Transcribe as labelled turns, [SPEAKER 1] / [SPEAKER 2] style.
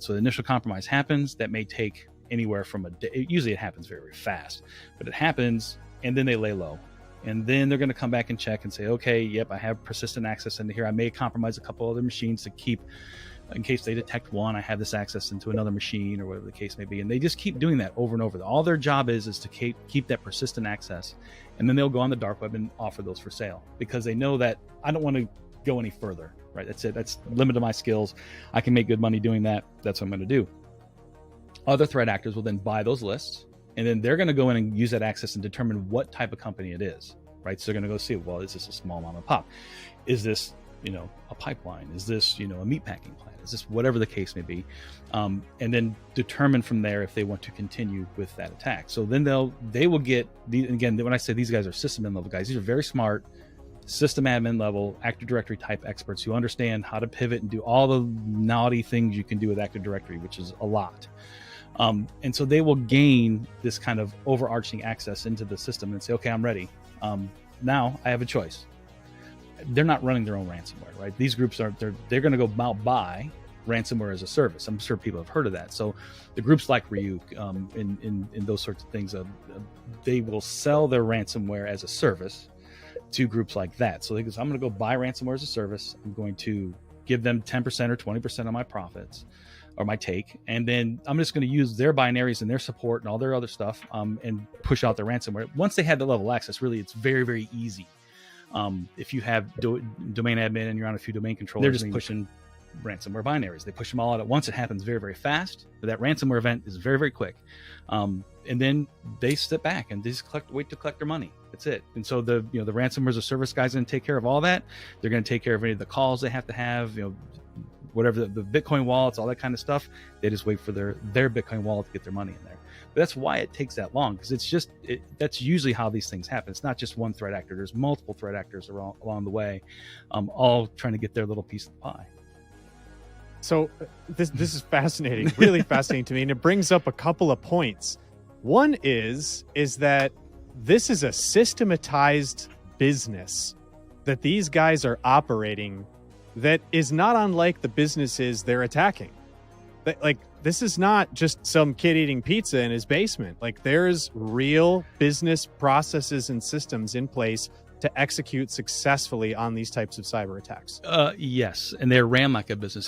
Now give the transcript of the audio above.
[SPEAKER 1] So the initial compromise happens. That may take anywhere from a day. Usually it happens very, very fast, but it happens, and then they lay low. And then they're going to come back and check and say, okay, yep, I have persistent access into here. I may compromise a couple other machines to keep, in case they detect one, I have this access into another machine or whatever the case may be. And they just keep doing that over and over. All their job is to keep that persistent access. And then they'll go on the dark web and offer those for sale, because they know that I don't want to go any further, right? That's it. That's limited to my skills. I can make good money doing that. That's what I'm going to do. Other threat actors will then buy those lists, and then they're going to go in and use that access and determine what type of company it is, right? So they're going to go see, well, is this a small mom and pop? Is this, a pipeline? Is this, a meatpacking plant? Is this whatever the case may be? And then determine from there if they want to continue with that attack. So then they will get, again, when I say these guys are system admin level guys, these are very smart system admin level Active Directory type experts who understand how to pivot and do all the naughty things you can do with Active Directory, which is a lot. And so they will gain this kind of overarching access into the system and say, okay, I'm ready. Now I have a choice. They're not running their own ransomware, right? These groups they're going to go out buy ransomware as a service. I'm sure people have heard of that. So the groups like Ryuk, in those sorts of things, they will sell their ransomware as a service to groups like that. So I'm going to go buy ransomware as a service. I'm going to give them 10% or 20% of my profits or my take. And then I'm just going to use their binaries and their support and all their other stuff and push out their ransomware. Once they have the level of access, really, it's very, very easy. If you have domain admin and you're on a few domain controllers, they're just pushing ransomware binaries. They push them all out at once. It happens very, very fast. But that ransomware event is very, very quick. And then they step back and they just wait to collect their money. That's it. And so the ransomware as a service guys are going to take care of all that. They're going to take care of any of the calls they have to have, whatever the Bitcoin wallets, all that kind of stuff. They just wait for their Bitcoin wallet to get their money in there. But that's why it takes that long, because that's usually how these things happen. It's not just one threat actor. There's multiple threat actors along the way, all trying to get their little piece of the pie.
[SPEAKER 2] So this is fascinating, really fascinating to me, and it brings up a couple of points. One is that this is a systematized business that these guys are operating that is not unlike the businesses they're attacking. Like, this is not just some kid eating pizza in his basement. Like, there's real business processes and systems in place to execute successfully on these types of cyber attacks.
[SPEAKER 1] Yes, and they're ran like a business.